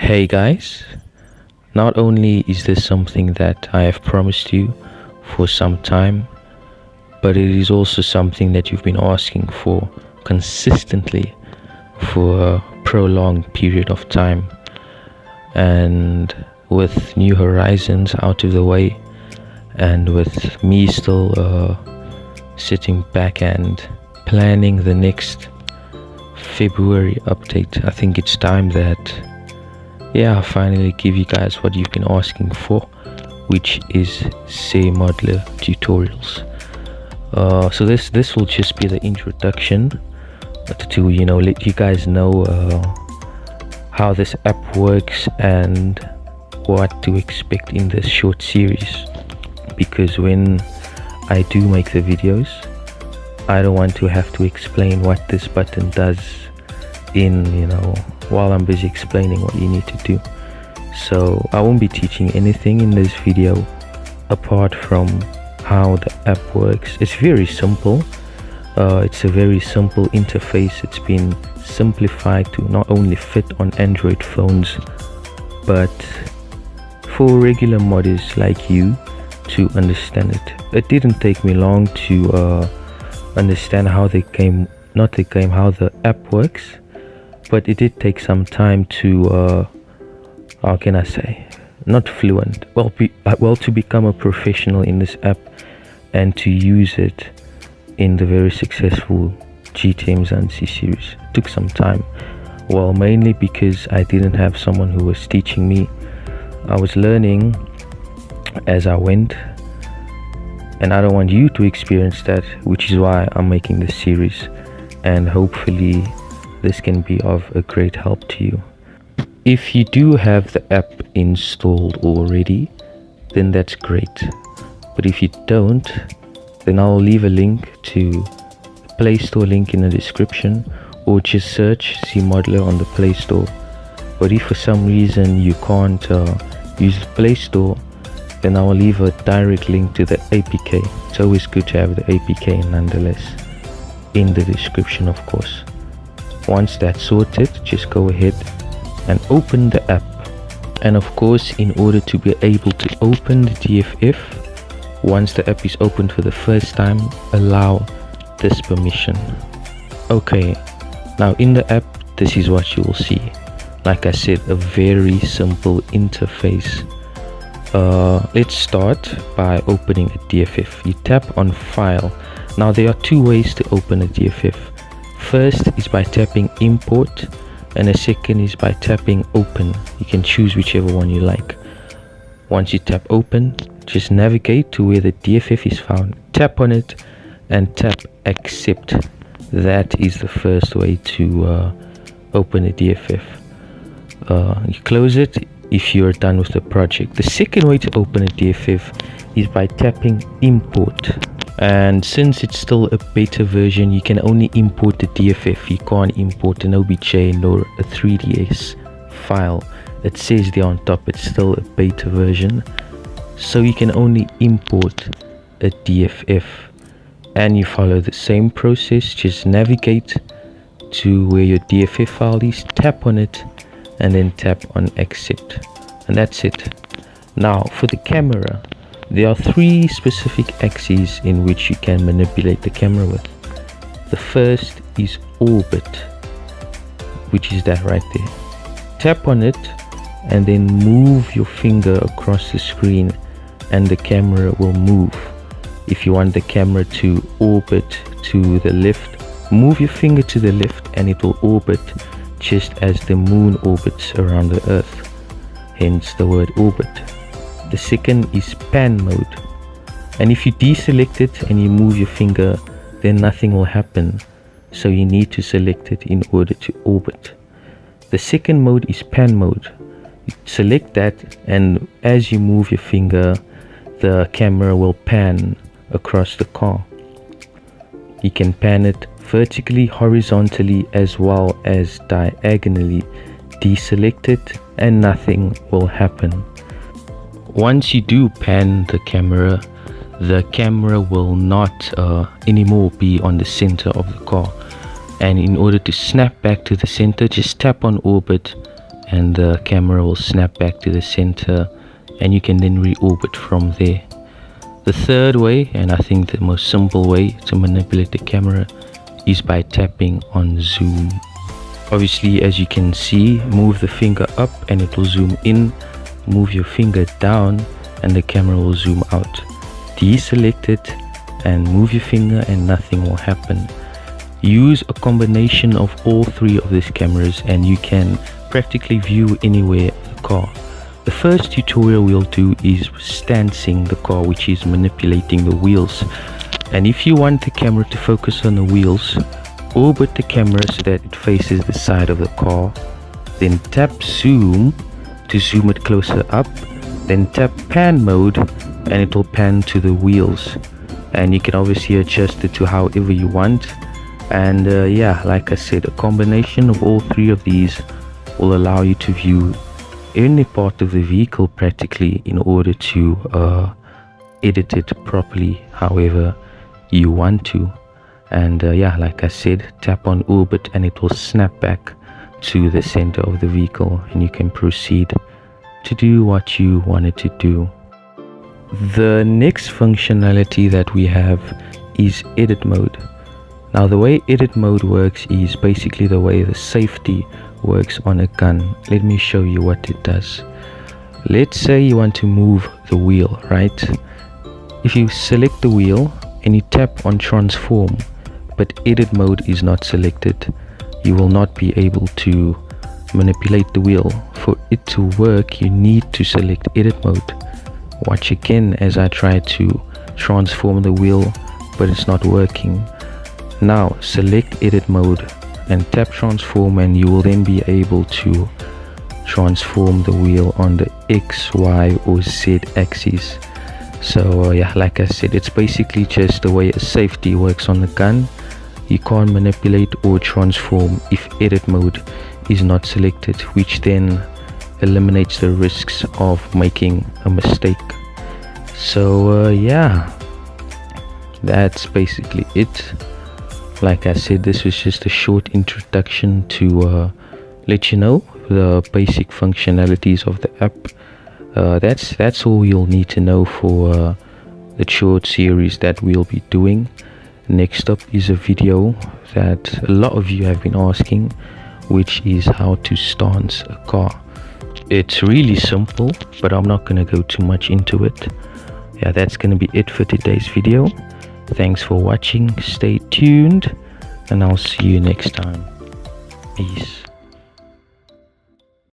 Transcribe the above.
Hey guys, not only is this something that I have promised you for some time, but it is also something that you've been asking for consistently for a prolonged period of time. And with New Horizons out of the way, and with me still sitting back and planning the next February update, I think it's time that I finally give you guys what you've been asking for, which is Zmodeler tutorials. So this will just be the introduction to let you guys know how this app works and what to expect in this short series, because when I do make the videos, I don't want to have to explain what this button does while I'm busy explaining what you need to do. So I won't be teaching anything in this video apart from how the app works. It's very simple. It's a very simple interface. It's been simplified to not only fit on Android phones, but for regular modders like you to understand it. It didn't take me long to understand how the app works, but it did take some time to how can I say, not fluent, to become a professional in this app and to use it in the very successful GTM Zanzi series. It took some time, mainly because I didn't have someone who was teaching me. I was learning as I went, and I don't want you to experience that, which is why I'm making this series, and hopefully this can be of a great help to you. If you do have the app installed already, then that's great. But if you don't, then I'll leave a link to the Play Store link in the description, or just search Zmodeler on the Play Store. But if for some reason you can't use the Play Store, then I will leave a direct link to the APK. It's always good to have the APK nonetheless in the description, of course. Once that's sorted, just go ahead and open the app. And of course, in order to be able to open the DFF, once the app is opened for the first time, allow this permission. Okay, now in the app, this is what you will see. Like I said, a very simple interface. Let's start by opening a DFF. You tap on File. Now there are two ways to open a DFF. First is by tapping Import, and the second is by tapping Open. You can choose whichever one you like. Once you tap Open, just navigate to where the DFF is found, tap on it and tap Accept. That is the first way to open a DFF. You close it if you're done with the project. The second way to open a DFF is by tapping Import. And since it's still a beta version, you can only import the DFF. You can't import an OBJ nor a 3ds file. It says there on top it's still a beta version, so you can only import a DFF. And you follow the same process. Just navigate to where your DFF file is, tap on it, and then tap on Accept, and that's it. Now for the camera, there are three specific axes in which you can manipulate the camera with. The first is orbit, which is that right there. Tap on it and then move your finger across the screen and the camera will move. If you want the camera to orbit to the left, move your finger to the left and it will orbit just as the moon orbits around the earth, hence the word orbit. The second is pan mode, and if you deselect it and you move your finger, then nothing will happen, so you need to select it in order to orbit. The second mode is pan mode. You select that, and as you move your finger, the camera will pan across the car. You can pan it vertically, horizontally, as well as diagonally. Deselect it and nothing will happen. Once you do pan the camera will not anymore be on the center of the car, and in order to snap back to the center, just tap on orbit and the camera will snap back to the center, and you can then reorbit from there. The third way, and I think the most simple way to manipulate the camera, is by tapping on zoom. Obviously, as you can see, move the finger up and it will zoom in, move your finger down and the camera will zoom out. Deselect it and move your finger and nothing will happen. Use a combination of all three of these cameras and you can practically view anywhere of the car. The first tutorial we'll do is stancing the car, which is manipulating the wheels. And if you want the camera to focus on the wheels, orbit the camera so that it faces the side of the car, then tap zoom to zoom it closer up, then tap pan mode and it will pan to the wheels, and you can obviously adjust it to however you want. And yeah, like I said, a combination of all three of these will allow you to view any part of the vehicle practically in order to edit it properly however you want to. And yeah, like I said, tap on orbit and it will snap back to the center of the vehicle and you can proceed to do what you wanted to do. The next functionality that we have is edit mode. Now the way edit mode works is basically the way the safety works on a gun. Let me show you what it does. Let's say you want to move the wheel, right? If you select the wheel and you tap on transform, but edit mode is not selected, you will not be able to manipulate the wheel. For it to work, you need to select edit mode. Watch again as I try to transform the wheel, but it's not working. Now select edit mode and tap transform and you will then be able to transform the wheel on the X, Y or Z axis. So yeah, like I said, it's basically just the way a safety works on the gun. You can't manipulate or transform if edit mode is not selected, which then eliminates the risks of making a mistake. So yeah, that's basically it. Like I said, this was just a short introduction to let you know the basic functionalities of the app. That's all you'll need to know for the short series that we'll be doing. Next up is a video that a lot of you have been asking, which is how to stance a car. It's really simple, but I'm not going to go too much into it. Yeah, that's going to be it for today's video. Thanks for watching, stay tuned, and I'll see you next time. Peace.